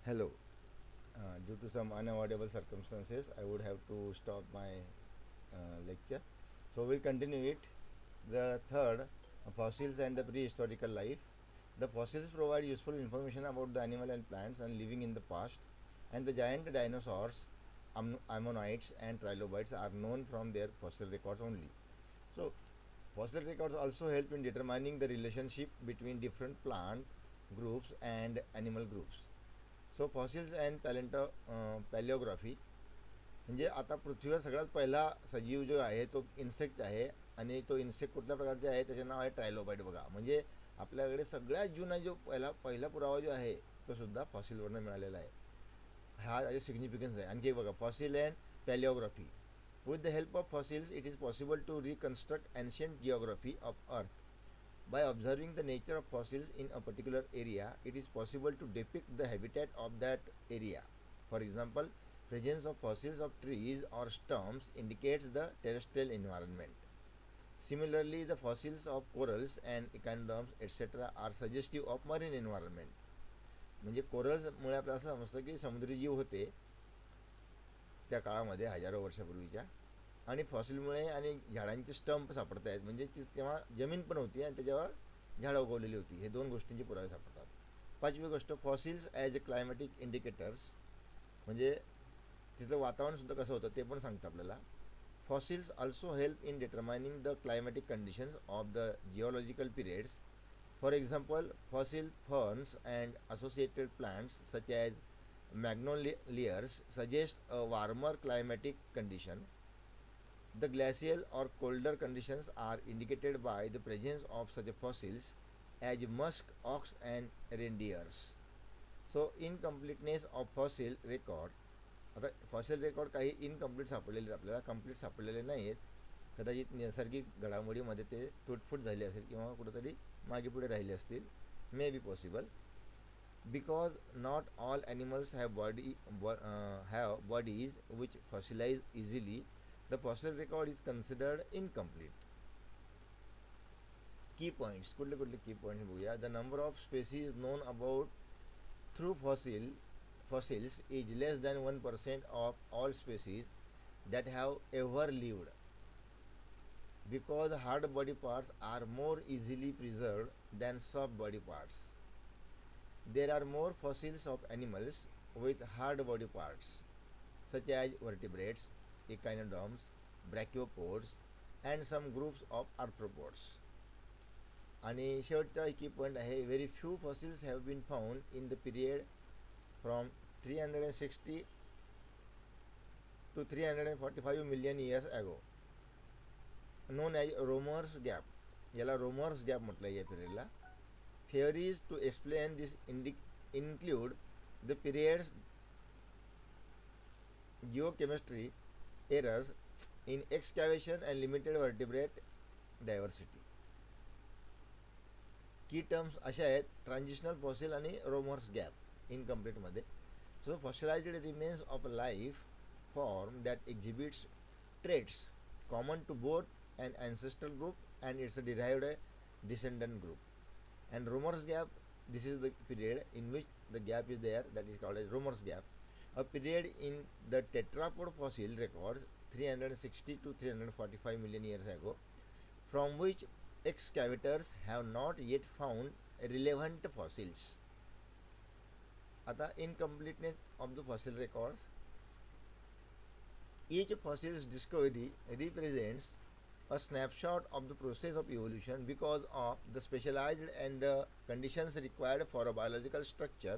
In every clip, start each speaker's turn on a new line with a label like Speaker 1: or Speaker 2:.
Speaker 1: Hello. Due to some unavoidable circumstances, I would have to stop my lecture. So we'll continue it. The third, fossils and the prehistorical life. The fossils provide useful information about the animal and plants and living in the past, and the giant dinosaurs, ammonites, and trilobites are known from their fossil records only. So fossil records also help in determining the relationship between different plant groups and animal groups. So fossils and palaeography म्हणजे आता पृथ्वीवर सगळ्यात पहिला सजीव जो आहे तो insect आहे आणि तो इन्सेक्ट कुठल्या प्रकारचे आहे त्याचे नाव आहे ट्रायलोबाईट. बघा म्हणजे आपल्याकडे सगळ्यात जुना जो पहिला पुरावा जो आहे तो सुद्धा फॉसिलवरनं मिळालेला आहे. हा त्याचे सिग्निफिकन्स आहे. आणखी बघा fossil and palaeography. With the help of fossils it is possible to reconstruct ancient geography of earth. By observing the nature of fossils in a particular area, it is possible to depict the habitat of that area. For example, presence of fossils of trees or stumps indicates the terrestrial environment. Similarly, the fossils of corals and echinoderms etc. are suggestive of marine environment. म्हणजे कोरल्समुळे आपल्याला असं समजतं की समुद्री जीव होते त्या काळामध्ये हजारो वर्षापूर्वीच्या, आणि फॉसिलमुळे आणि झाडांचे स्टंप सापडत आहेत म्हणजे ती तेव्हा जमीन पण होती आणि त्याच्यावर झाडं उगवलेली होती. हे दोन गोष्टींचे पुरावे सापडतात. पाचवी गोष्ट fossils as a climatic indicators. म्हणजे तिथलं वातावरणसुद्धा कसं होतं ते पण सांगतं आपल्याला. Fossils also help in determining the climatic conditions of the geological periods. For example fossil ferns and associated plants such as magnolias suggest a warmer climatic condition. The glacial or colder conditions are indicated by the presence of such fossils as musk ox and reindeers. So incompleteness of fossil record. आता fossil record काही incomplete सापडलेले आपल्याला, complete सापडलेले नाही आहेत. कदाचित नैसर्गिक घडामोडीमध्ये ते तुटफूट झाले असेल किंवा कुठंतरी मागे पुढे राहिले असतील. May be possible because not all animals have bodies which fossilise easily. The fossil record is considered incomplete. Key points. कुठले key points बघूया. The number of species known about through fossils is less than 1% of all species that have ever lived. Because hard body parts are more easily preserved than soft body parts. There are more fossils of animals with hard body parts, such as vertebrates, echinoderms, brachiopods, and some groups of arthropods. आणि शेवटचा key point आहे very few fossils have been found in the period from 360 to 345 million years ago, known as Romer's gap. याला Romer's gap म्हटलं आहे या पिरियडला. Theories to explain this include the period's geochemistry errors in excavation and limited vertebrate diversity. Key terms अशा आहेत transitional fossil आणि Romer's gap इनकम्प्लीटमध्ये. So fossilised remains of a life form that exhibits traits common to both an ancestral group and its derived descendant group. And Romer's gap, this is the period in which the gap is there, that is called as Romer's gap, a period in the tetrapod fossil records 360 to 345 million years ago, from which excavators have not yet found relevant fossils. आता incompleteness of the fossil records. Each fossil's discovery represents a snapshot of the process of evolution because of the specialized and the conditions required for a biological structure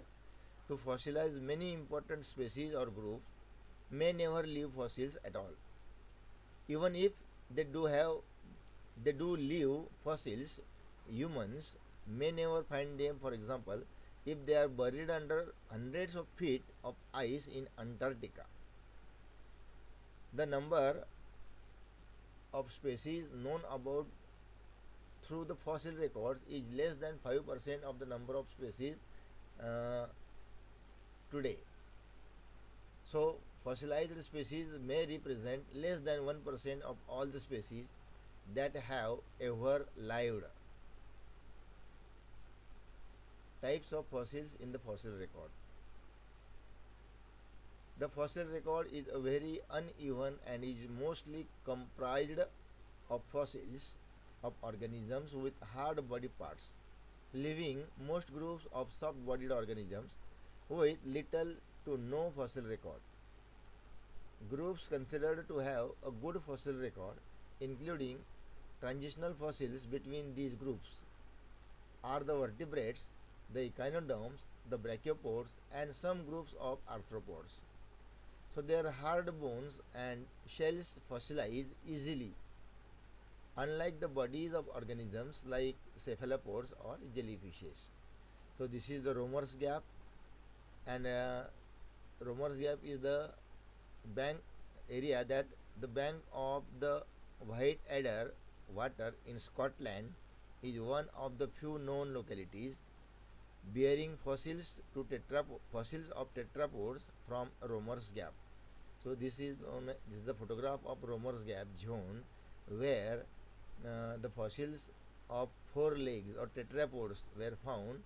Speaker 1: to fossilize many important species or groups may never leave fossils at all. Even if they do leave fossils, humans may never find them. For example, if they are buried under hundreds of feet of ice in Antarctica. The number of species known about through the fossil records is less than 5% of the number of species today. So, fossilized species may represent less than 1% of all the species that have ever lived. Types of fossils in the fossil record. The fossil record is very uneven and is mostly comprised of fossils of organisms with hard body parts, leaving most groups of soft bodied organisms with little to no fossil record. Groups considered to have a good fossil record, including transitional fossils between these groups, are the vertebrates, the echinoderms, the brachiopods, and some groups of arthropods. So their hard bones and shells fossilize easily, unlike the bodies of organisms like cephalopods or jellyfishes. So this is the Romer's gap, and Romer's gap is the bank area that the bank of the White Adder water in Scotland is one of the few known localities bearing fossils of tetrapods from Romer's Gap. So this is the photograph of Romer's Gap zone where the fossils of four legs or tetrapods were found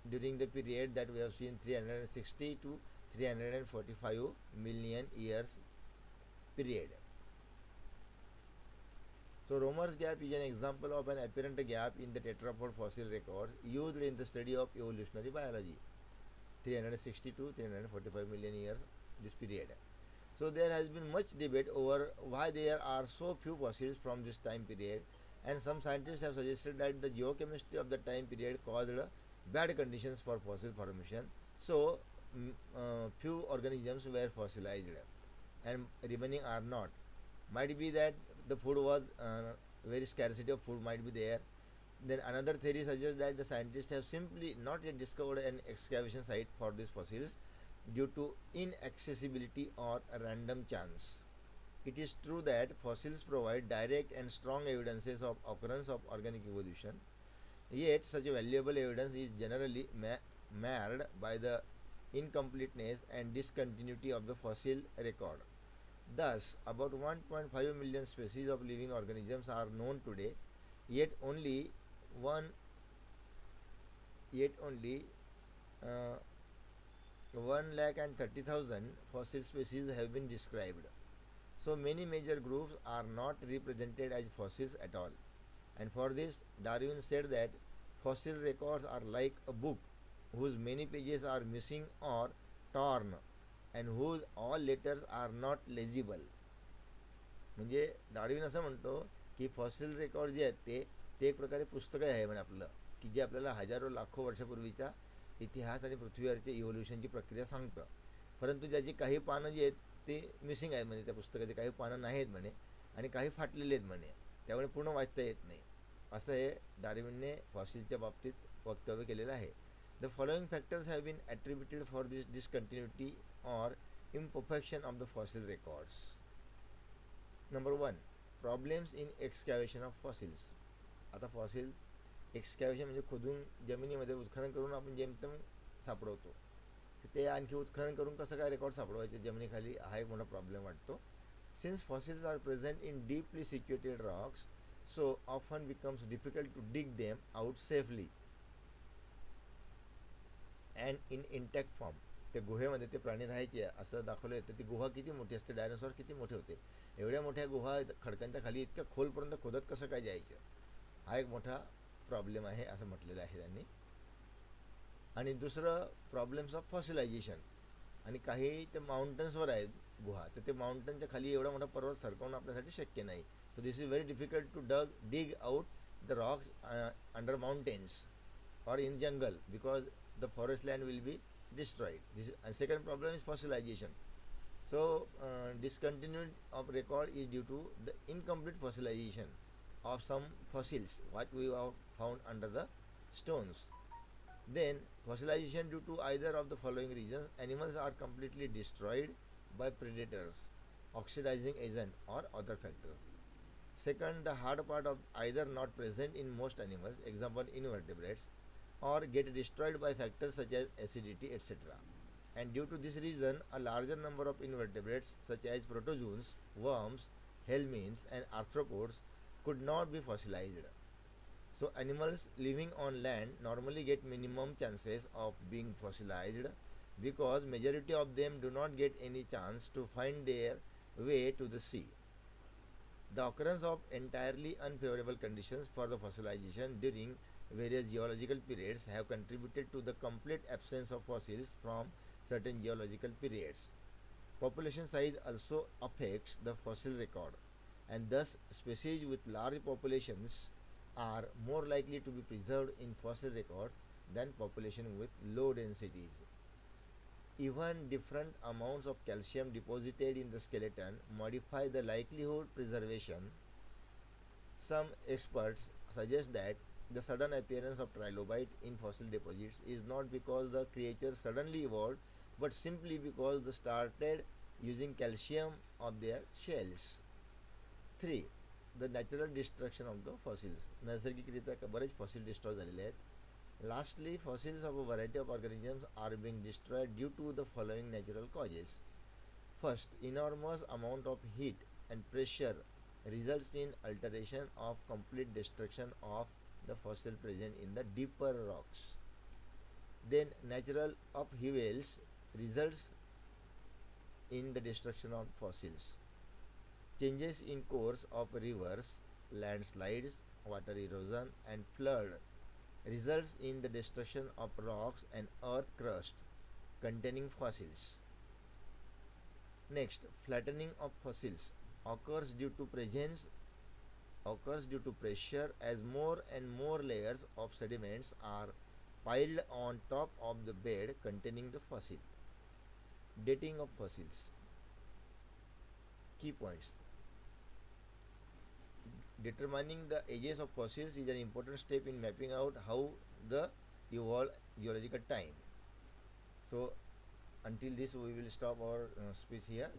Speaker 1: during the period that we have seen 360 to 345 million years period. So Romer's gap is an example of an apparent gap in the tetrapod fossil records used in the study of evolutionary biology. 360 to 345 million years this period. So there has been much debate over why there are so few fossils from this time period, and some scientists have suggested that the geochemistry of the time period caused bad conditions for fossil formation. So few organisms were fossilized and remaining are not. Might be that the food was very scarcity of food might be there. Then another theory suggests that the scientists have simply not yet discovered an excavation site for these fossils due to inaccessibility or a random chance. It is true that fossils provide direct and strong evidences of occurrence of organic evolution, yet such valuable evidence is generally marred by the incompleteness and discontinuity of the fossil record. Thus, about 1.5 million species of living organisms are known today, yet only one yet only uh, 1,30,000 fossil species have been described. So many major groups are not represented as fossils at all. And for this, Darwin said that fossil records are like a book whose many pages are missing or torn and whose all letters are not legible. म्हणजे Darwin असं म्हणतो की fossil record जे आहेत ते एक प्रकारे पुस्तक आहे म्हणे आपलं, की जे आपल्याला हजारो लाखो वर्षापूर्वीचा इतिहास आणि पृथ्वीवरच्या इव्होल्युशनची प्रक्रिया सांगतं, परंतु ज्याची काही पानं जी आहेत ते मिसिंग आहेत म्हणजे त्या पुस्तकाचे काही पानं नाही आहेत म्हणे आणि काही फाटलेले आहेत म्हणे, त्यामुळे पूर्ण वाचता येत नाही, असं हे डार्विनने फॉसिलच्या बाबतीत वक्तव्य केलेलं आहे. The following factors have been attributed for this discontinuity or imperfection of the fossil records. Number 1. Problems in excavation of fossils. आता फॉसिल एक्सकॅव्हेशन म्हणजे खोदून जमिनीमध्ये उत्खनन करून आपण जेमतेम सापडवतो, ते आणखी उत्खनन करून कसं काय रेकॉर्ड सापडवायचे जमिनीखाली हा एक मोठा प्रॉब्लेम वाटतो. Since fossils are present in deeply situated rocks, so often becomes difficult to dig them out safely and in intact form. ते गुहेमध्ये ते प्राणी राहायचे असं दाखवलं येतं. ती गुहा किती मोठी असते, डायनासॉर किती मोठे होते, एवढ्या मोठ्या गुहा खडकांच्या खाली इतक्या खोलपर्यंत खोदत कसं काय जायचं, हा एक मोठा प्रॉब्लेम आहे असं म्हटलेलं आहे त्यांनी. आणि दुसरं प्रॉब्लेम्स ऑफ फॉसिलायझेशन, आणि काही ते माउंटन्सवर आहेत गुहा, तर ते माउंटनच्या खाली एवढा मोठा पर्वत सरकवणं आपल्यासाठी शक्य नाही. So this is very difficult to dig out the rocks under mountains or in jungle because the forest land will be destroyed. This and second problem is fossilization. So discontinuity of record is due to the incomplete fossilization of some fossils what we have found under the stones. Then fossilization due to either of the following reasons: animals are completely destroyed by predators, oxidizing agent or other factors. Second, the hard part of either not present in most animals, example invertebrates, or get destroyed by factors such as acidity, etc. And due to this reason, a larger number of invertebrates such as protozoans, worms, helminths, and arthropods could not be fossilized. So animals living on land normally get minimum chances of being fossilized because majority of them do not get any chance to find their way to the sea. The occurrence of entirely unfavorable conditions for the fossilization during various geological periods have contributed to the complete absence of fossils from certain geological periods. Population size also affects the fossil record, and thus species with large populations are more likely to be preserved in fossil records than population with low densities. Even different amounts of calcium deposited in the skeleton modify the likelihood preservation. Some experts suggest that the sudden appearance of trilobite in fossil deposits is not because the creatures suddenly evolved, but simply because they started using calcium of their shells. 3. The natural destruction of the fossils. नैसर्गिकरित्या बरेच fossil destroy झालेले आहेत. Lastly, fossils of a variety of organisms are being destroyed due to the following natural causes. First, enormous amount of heat and pressure results in alteration of complete destruction of the fossil present in the deeper rocks. Then natural upheavals results in the destruction of fossils. Changes in course of rivers, landslides, water erosion and flood results in the destruction of rocks and earth crust containing fossils. Next, flattening of fossils occurs due to pressure as more and more layers of sediments are piled on top of the bed containing the fossil. Dating of fossils. Key points. Determining the ages of fossils is an important step in mapping out how the evolved geological time. So until this we will stop our speech here.